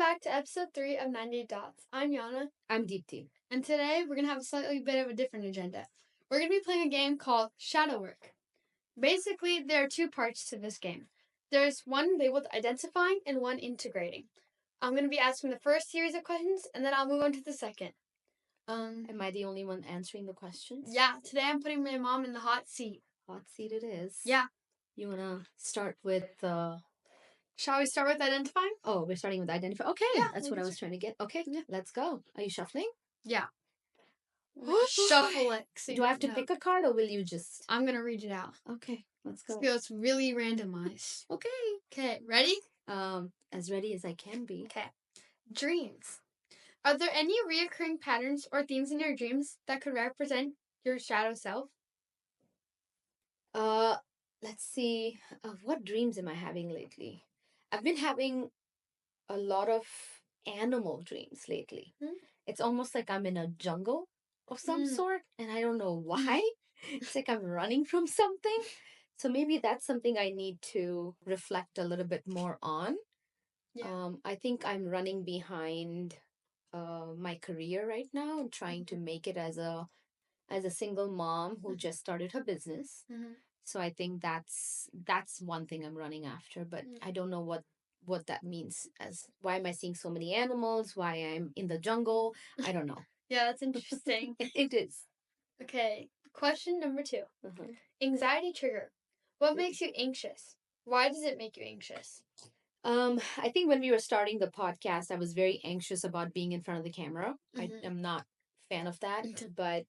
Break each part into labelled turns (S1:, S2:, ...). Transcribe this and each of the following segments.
S1: back to episode 3 of 90 Dots. I'm Yana,
S2: I'm Deepti.
S1: and today we're going to have a slightly bit of a different agenda. We're going to be playing a game called Shadow Work. Basically, there are two parts to this game. There's one labeled identifying and one integrating. I'm going to be asking the first series of questions, and then I'll move on to the second.
S2: Am I the only one answering the questions?
S1: Yeah, today I'm putting my mom in the hot seat.
S2: Hot seat it is.
S1: Yeah.
S2: You want to start with
S1: Shall we start with identifying?
S2: Oh, we're starting with identify. Okay,
S1: Yeah,
S2: that's what I was trying to get. Okay,
S1: Yeah.
S2: let's go. Are you shuffling?
S1: Yeah. Shuffle it. So
S2: Do I have to pick a card or will you just...
S1: I'm going to read it out.
S2: Okay, let's go.
S1: So it's really randomized.
S2: Okay.
S1: Okay, ready?
S2: As ready as I can be.
S1: Okay. Dreams. Are there any reoccurring patterns or themes in your dreams that could represent your shadow self?
S2: Let's see. What dreams am I having lately? I've been having a lot of animal dreams lately. It's almost like I'm in a jungle of some sort, and I don't know why. It's like I'm running from something. So maybe that's something I need to reflect a little bit more on.
S1: Yeah.
S2: I think I'm running behind my career right now and trying to make it as a single mom who just started her business. So I think that's one thing I'm running after, but I don't know what that means. As why am I seeing so many animals? Why I'm in the jungle? I don't know.
S1: Yeah, that's interesting.
S2: It is.
S1: Okay, question number 2. Anxiety trigger. What makes you anxious? Why does it make you anxious?
S2: I think when we were starting the podcast, I was very anxious about being in front of the camera. I am not a fan of that, but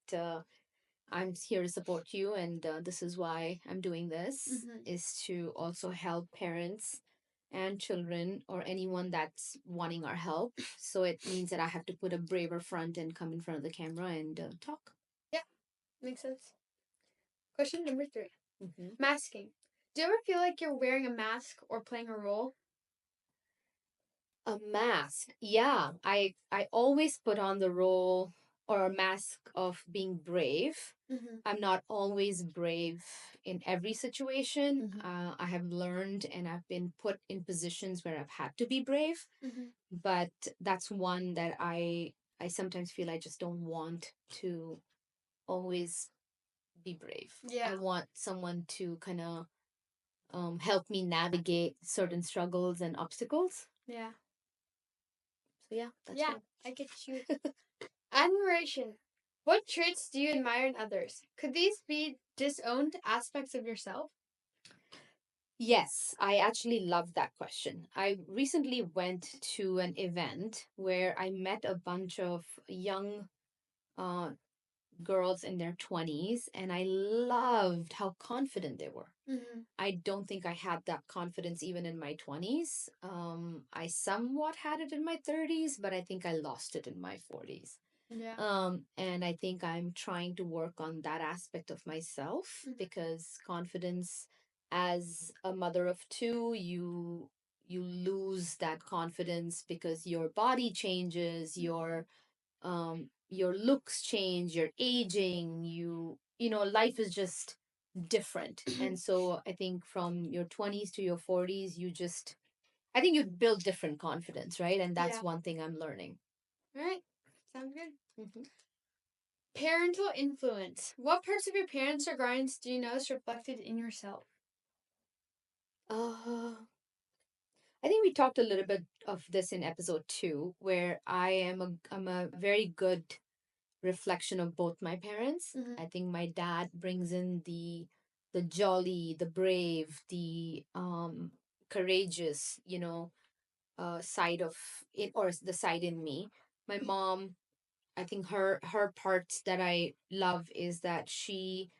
S2: I'm here to support you, and this is why I'm doing this, is to also help parents and children or anyone that's wanting our help. So it means that I have to put a braver front and come in front of the camera and talk.
S1: Yeah, makes sense. Question number 3. Masking. Do you ever feel like you're wearing a mask or playing a role?
S2: A mask. Yeah, I always put on the role or a mask of being brave. I'm not always brave in every situation. I have learned and I've been put in positions where I've had to be brave. But that's one that I sometimes feel I just don't want to always be brave.
S1: Yeah.
S2: I want someone to kind of help me navigate certain struggles and obstacles.
S1: Yeah.
S2: So yeah, that's
S1: Yeah,
S2: what.
S1: I get you. Admiration. What traits do you admire in others? Could these be disowned aspects of yourself?
S2: Yes, I actually love that question. I recently went to an event where I met a bunch of young uh, girls in their 20s, and I loved how confident they were. I don't think I had that confidence even in my 20s. I somewhat had it in my 30s, but I think I lost it in my 40s.
S1: Yeah.
S2: And I think I'm trying to work on that aspect of myself because confidence, as a mother of 2, you lose that confidence because your body changes, your looks change, you're aging, you know, life is just different. And so I think from your 20s to your 40s, I think you build different confidence, right? And that's one thing I'm learning.
S1: All right. Sounds good. Parental influence. What parts of your parents or guardians do you notice reflected in yourself?
S2: I think we talked a little bit of this in episode 2, where I'm a very good reflection of both my parents. I think my dad brings in the jolly, the brave, the courageous, side of it, or the side in me. My mom, I think her parts that I love is that she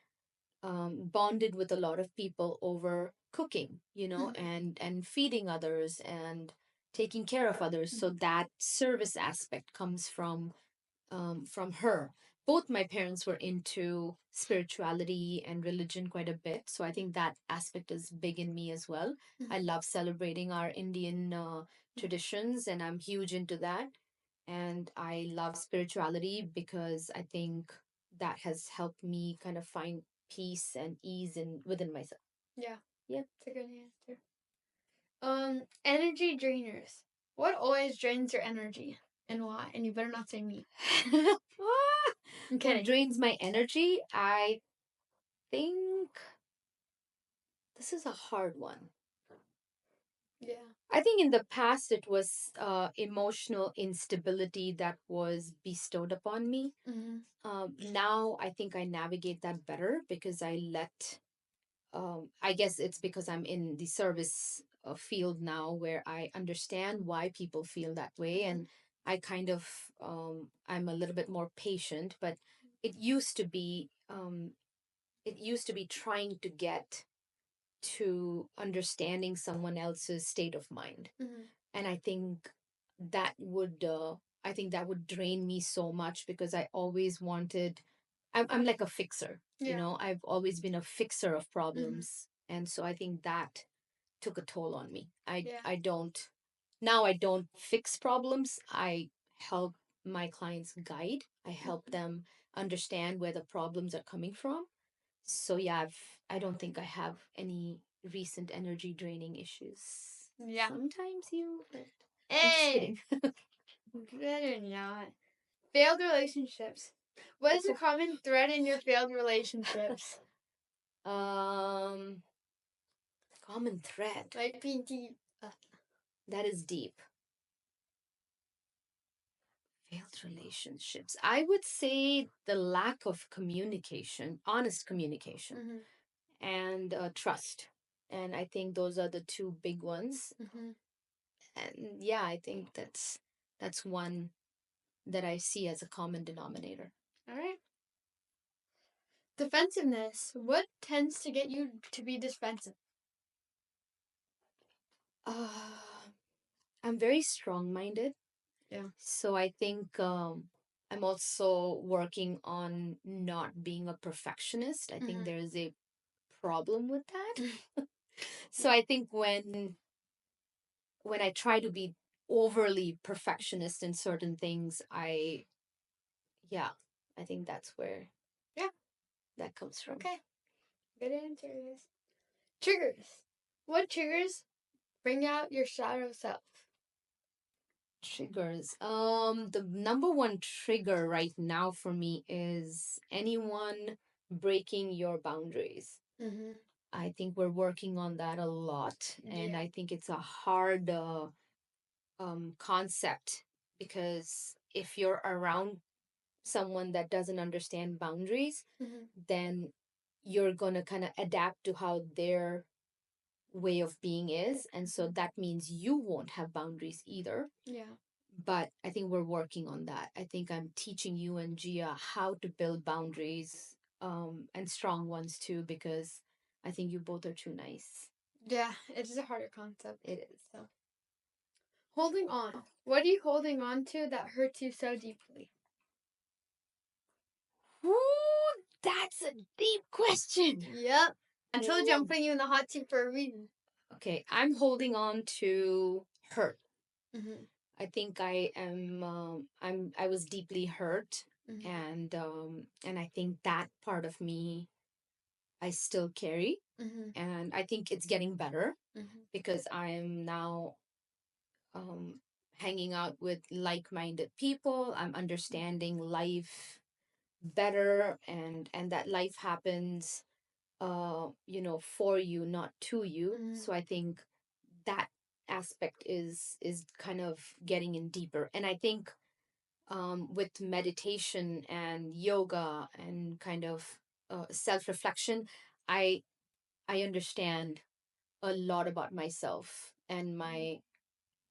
S2: bonded with a lot of people over cooking, and feeding others and taking care of others. So that service aspect comes from her. Both my parents were into spirituality and religion quite a bit, so I think that aspect is big in me as well. I love celebrating our Indian traditions, and I'm huge into that. And I love spirituality because I think that has helped me kind of find peace and ease within myself.
S1: Yeah.
S2: Yeah.
S1: That's a good answer. Energy drainers. What always drains your energy and why? And you better not say me. I'm
S2: What
S1: kidding.
S2: drains my energy? I think this is a hard one.
S1: Yeah.
S2: I think in the past it was emotional instability that was bestowed upon me. Now I think I navigate that better because I let, I guess it's because I'm in the service field now where I understand why people feel that way. And I kind of, I'm a little bit more patient, but it used to be, it used to be trying to get to understanding someone else's state of mind. And I think that would I think that would drain me so much because I always wanted, I'm like a fixer, you
S1: Yeah.
S2: know, I've always been a fixer of problems. And so I think that took a toll on me.
S1: Yeah.
S2: I don't, now I don't fix problems. I help my clients guide. I help them understand where the problems are coming from. So yeah, I don't think I have any recent energy draining issues.
S1: Yeah.
S2: Sometimes you, but I'm just
S1: Hey,
S2: kidding.
S1: better not. Failed relationships. What is a common thread in your failed relationships?
S2: Um, common thread
S1: Might be deep.
S2: that is deep. Failed relationships. I would say the lack of communication, honest communication, and trust. And I think those are the two big ones. And yeah, I think that's one that I see as a common denominator.
S1: All right. Defensiveness. What tends to get you to be defensive?
S2: I'm very strong minded.
S1: Yeah.
S2: So I think I'm also working on not being a perfectionist. I think there is a problem with that. So I think when I try to be overly perfectionist in certain things, yeah, I think that's where that comes from.
S1: Okay. Good answers. Triggers. What triggers bring out your shadow self?
S2: Triggers. The number one trigger right now for me is anyone breaking your boundaries. I think we're working on that a lot, and I think it's a hard concept because if you're around someone that doesn't understand boundaries, then you're gonna kind of adapt to how their way of being is, and so that means you won't have boundaries either.
S1: Yeah.
S2: But I think we're working on that. I think I'm teaching you and Gia how to build boundaries, and strong ones too, because I think you both are too nice.
S1: Yeah, it is a harder concept.
S2: It is.
S1: So. Holding on. What are you holding on to that hurts you so deeply?
S2: Ooh, that's a deep question.
S1: Yep. I told you I'm putting you in the hot seat for a reason.
S2: Okay, I'm holding on to hurt. I think I am. I was deeply hurt, and I think that part of me I still carry, and I think it's getting better because I am now hanging out with like-minded people. I'm understanding life better, and that life happens, for you, not to you. So I think that aspect is kind of getting in deeper, and I think with meditation and yoga and kind of self-reflection, I I understand a lot about myself and my,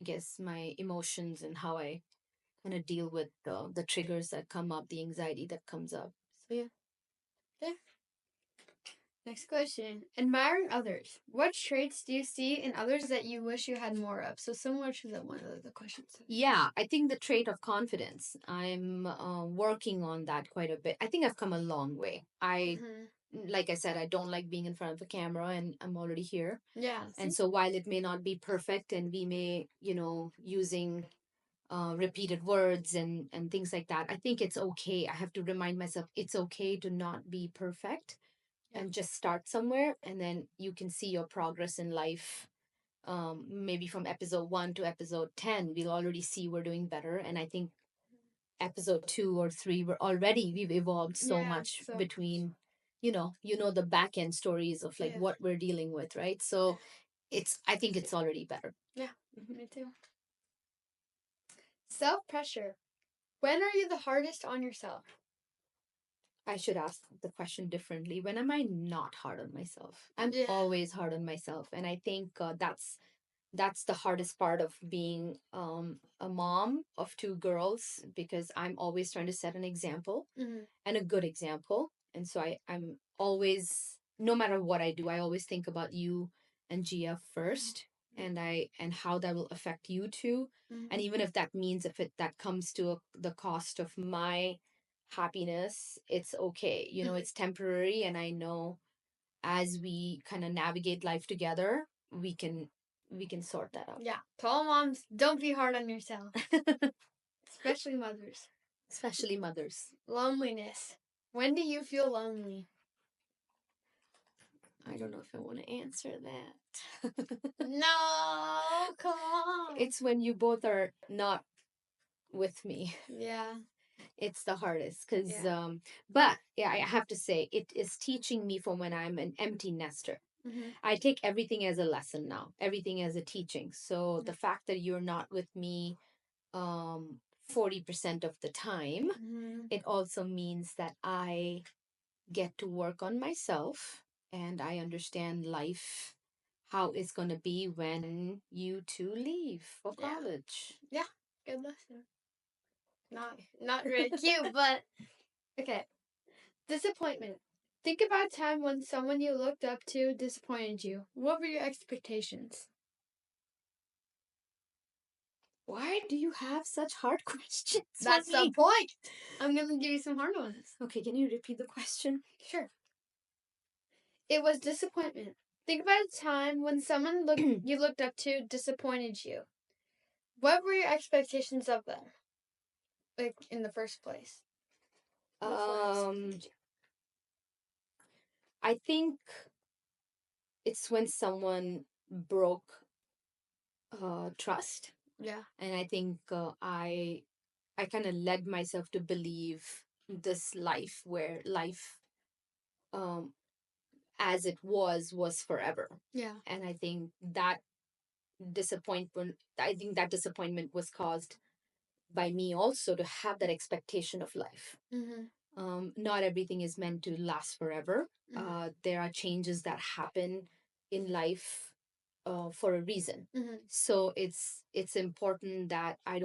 S2: I guess, my emotions and how I kind of deal with the triggers that come up, the anxiety that comes up. So yeah.
S1: Yeah. Next question. Admiring others. What traits do you see in others that you wish you had more of? So similar to the one of the questions.
S2: Yeah, I think the trait of confidence. I'm working on that quite a bit. I think I've come a long way. Like I said, I don't like being in front of a camera, and I'm already here.
S1: Yeah.
S2: And so while it may not be perfect, and we may, using repeated words and things like that, I think it's okay. I have to remind myself it's okay to not be perfect, and just start somewhere, and then you can see your progress in life maybe from episode 1 to episode 10, we'll already see we're doing better. And I think episode 2 or 3, we've evolved so much between, the back end stories of like what we're dealing with, right? So I think it's already better.
S1: Yeah, me too. Self-pressure. When are you the hardest on yourself?
S2: I should ask the question differently. When am I not hard on myself? I'm always hard on myself. And I think that's the hardest part of being a mom of 2 girls, because I'm always trying to set an example and a good example. And so I'm always, no matter what I do, I always think about you and Gia first, and how that will affect you too. And even if that means that comes to the cost of my happiness, it's okay. It's temporary, and I know as we kind of navigate life together, we can sort that out.
S1: Yeah. To all moms, don't be hard on yourself. Especially mothers.
S2: Especially mothers.
S1: Loneliness. When do you feel lonely?
S2: I don't know if I want to answer that.
S1: No, come on.
S2: It's when you both are not with me.
S1: Yeah.
S2: It's the hardest because, but yeah, I have to say, it is teaching me from when I'm an empty nester. I take everything as a lesson now, everything as a teaching. So the fact that you're not with me 40% of the time, it also means that I get to work on myself, and I understand life, how it's going to be when you two leave for college.
S1: Yeah, good lesson. Not really cute, but okay. Disappointment. Think about a time when someone you looked up to disappointed you. What were your expectations?
S2: Why do you have such hard questions?
S1: That's the point. I'm going to give you some hard ones.
S2: Okay, can you repeat the question?
S1: Sure. It was disappointment. Think about a time when someone you looked up to disappointed you. What were your expectations of them? Like, in the first place?
S2: I think it's when someone broke trust.
S1: Yeah.
S2: And I think I kind of led myself to believe this life, where life as it was forever.
S1: Yeah.
S2: And I think that disappointment was caused by me also to have that expectation of life. Not everything is meant to last forever. There are changes that happen in life for a reason. So it's important that I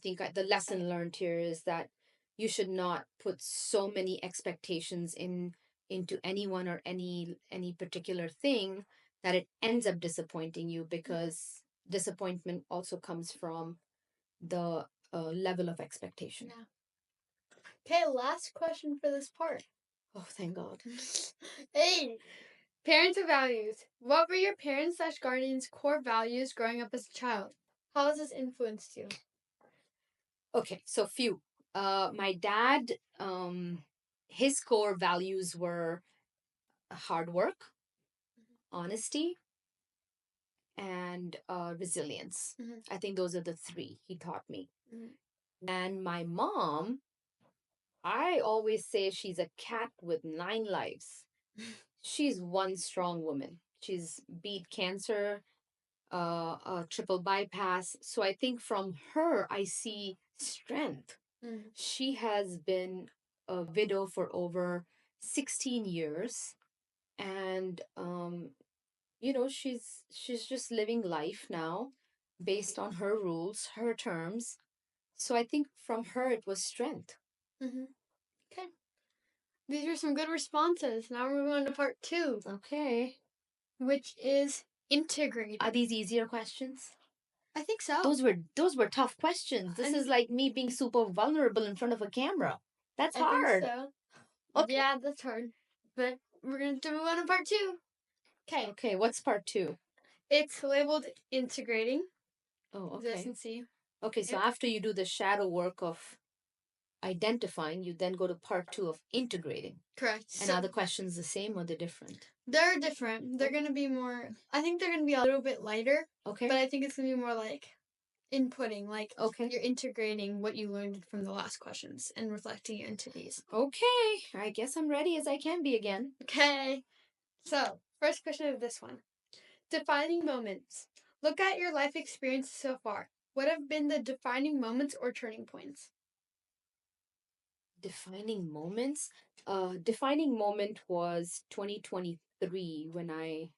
S2: think the lesson learned here is that you should not put so many expectations into anyone or any particular thing that it ends up disappointing you, because disappointment also comes from the level of expectation.
S1: Yeah. Okay, last question for this part.
S2: Oh, thank God.
S1: Hey, parents or values. What were your parents / guardians' core values growing up as a child? How has this influenced you?
S2: Okay, so few. My dad, his core values were hard work, honesty, and resilience. I think those are the 3 he taught me. And my mom, I always say she's a cat with 9 lives. She's one strong woman. She's beat cancer, a triple bypass. So I think from her, I see strength. She has been a widow for over 16 years. And, she's just living life now based on her rules, her terms. So I think from her, it was strength.
S1: Okay. These are some good responses. Now we're going to part 2.
S2: Okay.
S1: Which is integrating.
S2: Are these easier questions?
S1: I think so.
S2: Those were tough questions. This is like me being super vulnerable in front of a camera. That's hard.
S1: Think so. Okay. Yeah, that's hard. But we're going to move on to part 2. Okay.
S2: Okay, what's part 2?
S1: It's labeled integrating.
S2: Oh, okay.
S1: As you can see.
S2: Okay, so after you do the shadow work of identifying, you then go to part 2 of integrating.
S1: Correct.
S2: And are the questions the same or they're different?
S1: They're different. They're going to be more, I think they're going to be a little bit lighter.
S2: Okay.
S1: But I think it's going to be more like inputting, like
S2: okay.
S1: You're integrating what you learned from the last questions and reflecting it into these.
S2: Okay. I guess I'm ready as I can be again.
S1: Okay. So, first question of this one. Defining moments. Look at your life experiences so far. What have been the defining moments or turning points?
S2: Defining moments? Defining moment was 2023 when I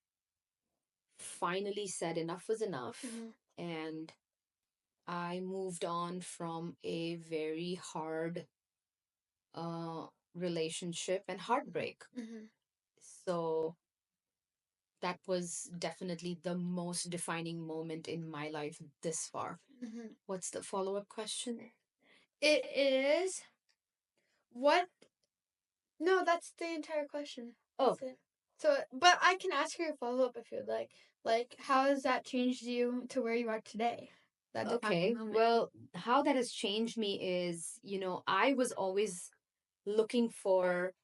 S2: finally said enough was enough. And I moved on from a very hard relationship and heartbreak. So that was definitely the most defining moment in my life this far. What's the follow-up question?
S1: It is what? No, that's the entire question.
S2: Oh,
S1: That's it. So, but I can ask you a follow up if you'd like. Like, how has that changed you to where you are today? That
S2: okay.
S1: defining moment.
S2: Well, how that has changed me is, I was always looking for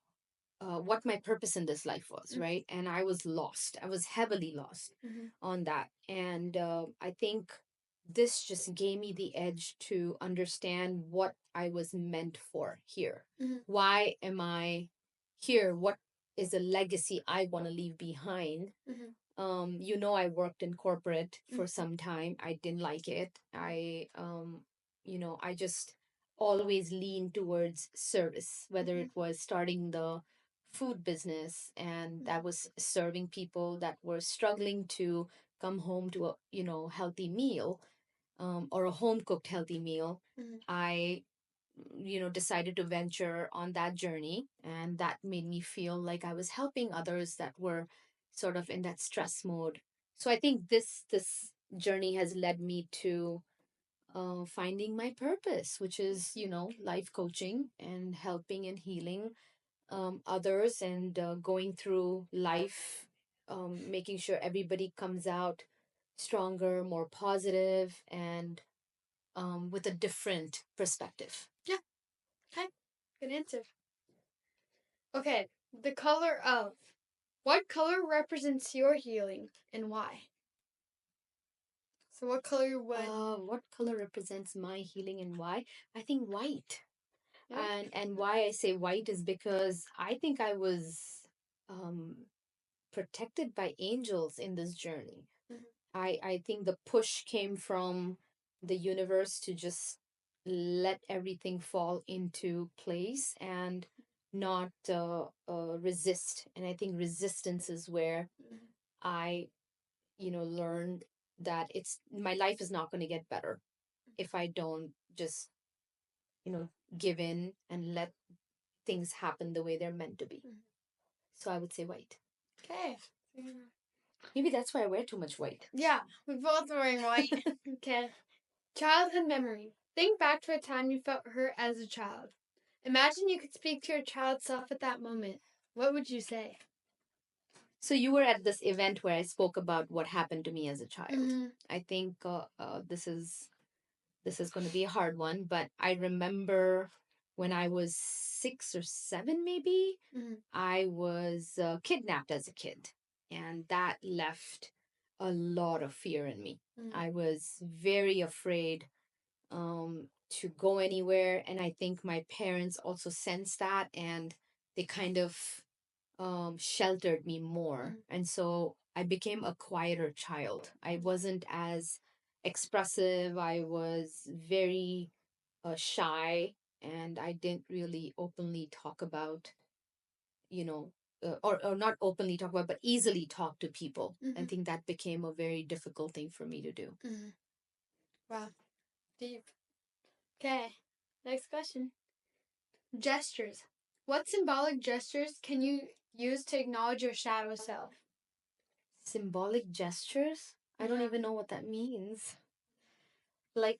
S2: what my purpose in this life was, right? And I was lost. I was heavily lost on that. And I think this just gave me the edge to understand what I was meant for here. Why am I here? What is a legacy I want to leave behind? I worked in corporate for some time. I didn't like it. I just always leaned towards service, whether it was starting the food business and that was serving people that were struggling to come home to a healthy meal, or a home cooked healthy meal. I decided to venture on that journey, and that made me feel like I was helping others that were sort of in that stress mode. So I think this journey has led me to finding my purpose, which is life coaching and helping and healing others, and going through life, making sure everybody comes out stronger, more positive, and with a different perspective.
S1: Yeah. Okay. Good answer. Okay. The color of. What color represents your healing and why? So what color would
S2: What color represents my healing and why? I think white. And why I say white is because I think I was um protected by angels in this journey. I think the push came from the universe to just let everything fall into place and not resist. And I think resistance is where I, learned that my life is not going to get better if I don't just, give in and let things happen the way they're meant to be. So I would say white.
S1: Okay.
S2: Maybe that's why I wear too much white.
S1: Yeah, we're both wearing white. Okay. Childhood memory. Think back to a time you felt hurt as a child. Imagine you could speak to your child self at that moment. What would you say?
S2: So you were at this event where I spoke about what happened to me as a child. I think this is going to be a hard one, but I remember when I was 6 or 7, maybe, I was kidnapped as a kid, and that left a lot of fear in me. I was very afraid to go anywhere, and I think my parents also sensed that, and they kind of sheltered me more. And so I became a quieter child. I wasn't as expressive. I was very shy, and I didn't really openly talk about, or not openly talk about, but easily talk to people. I think that became a very difficult thing for me to do.
S1: Wow. Deep. Okay. Next question. Gestures. What symbolic gestures can you use to acknowledge your shadow self?
S2: Symbolic gestures? I don't even know what that means. Like,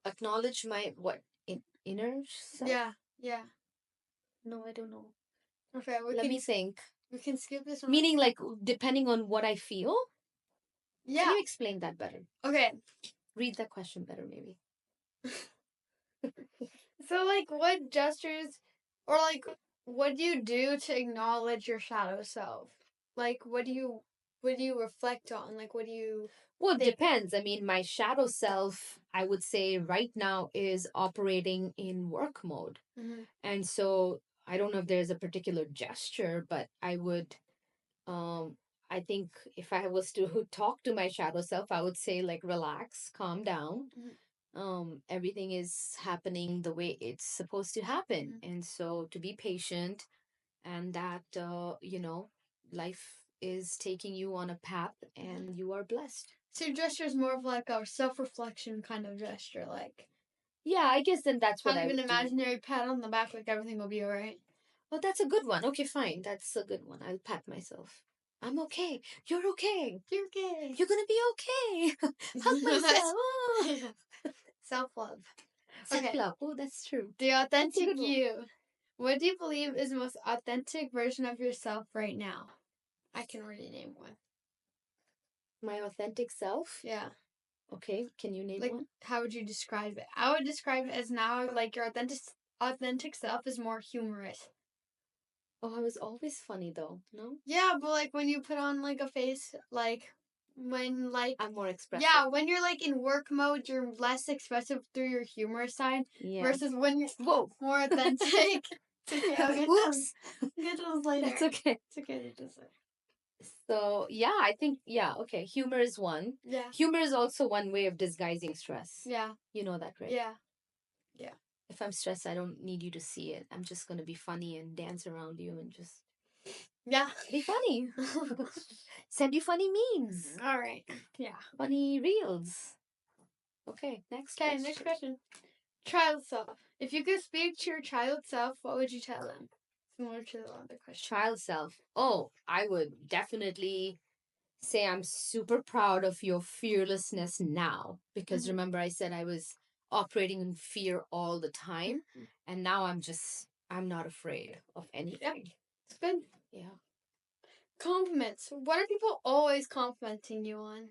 S2: acknowledge my what inner self?
S1: Yeah.
S2: No, I don't know.
S1: Okay,
S2: Let me think.
S1: We can skip this one.
S2: Meaning, like, depending on what I feel?
S1: Yeah.
S2: Can you explain that better?
S1: Okay.
S2: Read that question better, maybe.
S1: So, like, what gestures or, like, what do you do to acknowledge your shadow self? Like, what do you reflect on? Like, what do you
S2: Well, it
S1: think?
S2: depends. I mean, my shadow self, I would say right now is operating in work mode.
S1: Mm-hmm.
S2: And so I don't know if there's a particular gesture, but um, I think if I was to talk to my shadow self, I would say like, relax, calm down.
S1: Mhm.
S2: Everything is happening the way it's supposed to happen.
S1: Mhm.
S2: And so to be patient and that, life is taking you on a path and you are blessed.
S1: So your gesture is more of like a self-reflection kind of gesture, like
S2: Yeah, I guess then that's what
S1: kind
S2: I
S1: of an
S2: would do.
S1: imaginary pat on the back, like everything will be alright.
S2: Well, that's a good one. Okay, fine. That's a good one. I'll pat myself. I'm okay. You're okay.
S1: You're okay.
S2: You're gonna be okay. Hug myself. Oh.
S1: Self-love.
S2: Self
S1: Okay.
S2: love. Oh, that's true.
S1: The
S2: That's a
S1: authentic
S2: good one.
S1: you. What do you believe is the most authentic version of yourself right now? I can already name one.
S2: My authentic self.
S1: Yeah.
S2: Okay, can you name
S1: Like,
S2: one?
S1: how would you describe it? I would describe it as now, like, your authentic self is more humorous.
S2: Oh, I was always funny though. No,
S1: Yeah, but, like, when you put on, like, a face, like, when, like,
S2: I'm more expressive.
S1: yeah, when you're, like, in work mode, you're less expressive through your humorous side
S2: Yeah.
S1: versus when you're
S2: Whoa.
S1: more authentic. Okay, I'll get
S2: Whoops.
S1: get those later.
S2: That's okay.
S1: It's okay to just say.
S2: So yeah, I think okay. Humor is one.
S1: Yeah.
S2: Humor is also one way of disguising stress.
S1: Yeah.
S2: You know that, right?
S1: Yeah.
S2: If I'm stressed, I don't need you to see it. I'm just gonna be funny and dance around you and just
S1: Yeah.
S2: be funny. Send you funny memes,
S1: All right. Yeah.
S2: funny reels. Okay, next
S1: Okay,
S2: question.
S1: next question. Child self. If you could speak to your child self, what would you tell them? Similar to the other question.
S2: Child self. Oh, I would definitely say I'm super proud of your fearlessness now because
S1: Mhm.
S2: remember I said I was operating in fear all the time and now I'm not afraid of anything.
S1: It's good.
S2: Yeah.
S1: Compliments. What are people always complimenting you on?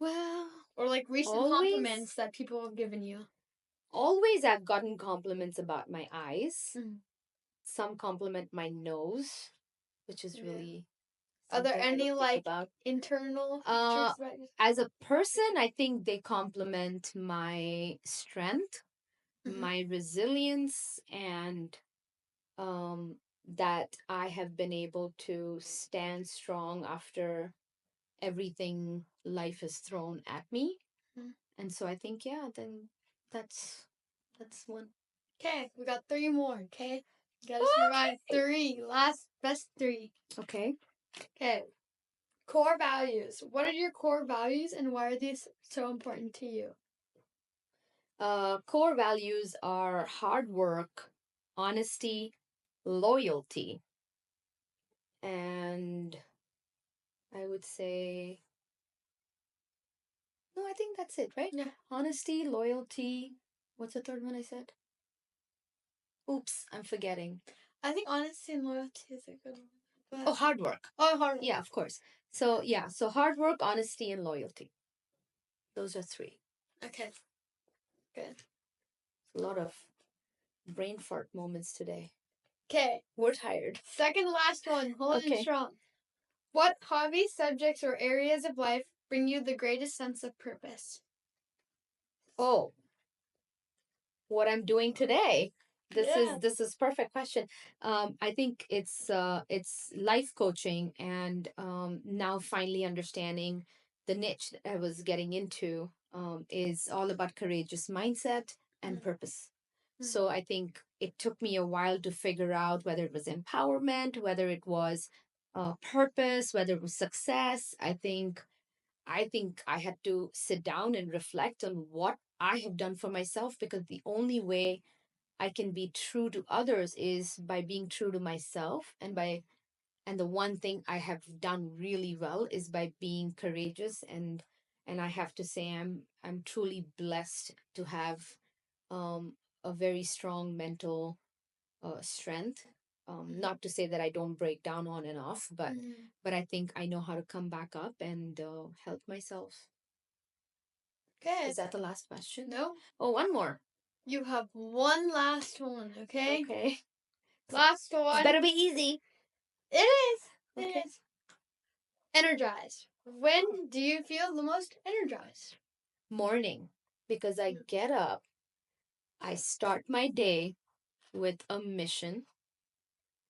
S2: Well,
S1: Or like recent
S2: always
S1: compliments that people have given you?
S2: always I've gotten compliments about my eyes.
S1: Mhm.
S2: Some compliment my nose, which is
S1: Yeah.
S2: really
S1: Are there
S2: something I
S1: any
S2: don't think
S1: like
S2: about.
S1: internal
S2: Uh,
S1: features about you?
S2: as a person, I think they compliment my strength,
S1: Mhm.
S2: my resilience, and um, that I have been able to stand strong after everything life has thrown at me.
S1: Mhm.
S2: And so I think, yeah, then that's one.
S1: Okay, we got 3 more. Okay, you gotta survive 3. Last best 3.
S2: Okay.
S1: Okay. Core values. What are your core values and why are these so important to you?
S2: Core values are hard work, honesty, loyalty, and I would say, no, I think that's it, right?
S1: Yeah.
S2: Honesty, loyalty. What's the third one I said? Oops, I'm forgetting.
S1: I think honesty and loyalty is a good one. But
S2: Oh, hard work.
S1: hard.
S2: Yeah, of course. So, yeah, so hard work, honesty, and loyalty. Those are 3.
S1: Okay. Good.
S2: A lot of brain fart moments today.
S1: Okay.
S2: We're tired.
S1: Second last one. Holding
S2: Okay.
S1: strong. What hobbies, subjects, or areas of life bring you the greatest sense of purpose?
S2: Oh, what I'm doing today.
S1: Yeah.
S2: This is perfect question. I think it's life coaching and now finally understanding the niche that I was getting into is all about courageous mindset and purpose. So I think it took me a while to figure out whether it was empowerment, whether it was purpose, whether it was success. I think I had to sit down and reflect on what I have done for myself because the only way I can be true to others is by being true to myself and the one thing I have done really well is by being courageous and I have to say I'm truly blessed to have a very strong mental strength. Not to say that I don't break down on and off, but I think I know how to come back up and help myself.
S1: Okay.
S2: Is that the last question?
S1: No.
S2: Oh, one more.
S1: You have one last one, okay?
S2: Okay.
S1: Last one.
S2: Better be easy.
S1: It is.
S2: Okay.
S1: It is. Energized. When do you feel the most energized?
S2: Morning, because I get up, I start my day with a mission,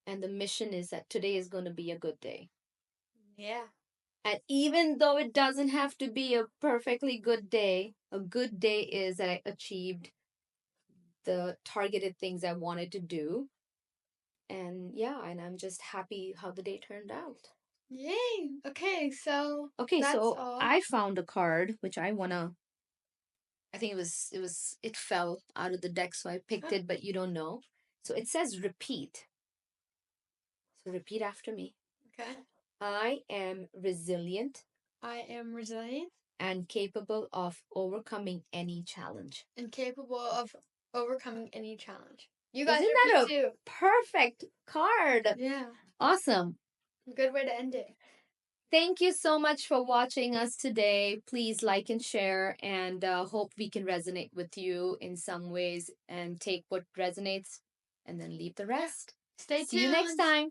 S2: and the mission is that today is going to be a good day.
S1: Yeah.
S2: And even though it doesn't have to be a perfectly good day, a good day is that I achieved the targeted things I wanted to do. And yeah, and I'm just happy how the day turned out.
S1: Yay. Okay, so
S2: Okay,
S1: that's
S2: so
S1: all.
S2: I found a card which I think it fell out of the deck, so I picked it, but you don't know. So it says repeat. So repeat after me.
S1: Okay.
S2: I am resilient
S1: I am resilient
S2: and capable of overcoming any challenge.
S1: and capable of overcoming any challenge. You guys
S2: Isn't
S1: repeat
S2: that a
S1: too.
S2: perfect card?
S1: Yeah.
S2: Awesome.
S1: Good way to end it.
S2: Thank you so much for watching us today. Please like and share, and hope we can resonate with you in some ways and take what resonates and then leave the rest.
S1: Stay tuned.
S2: See you next time.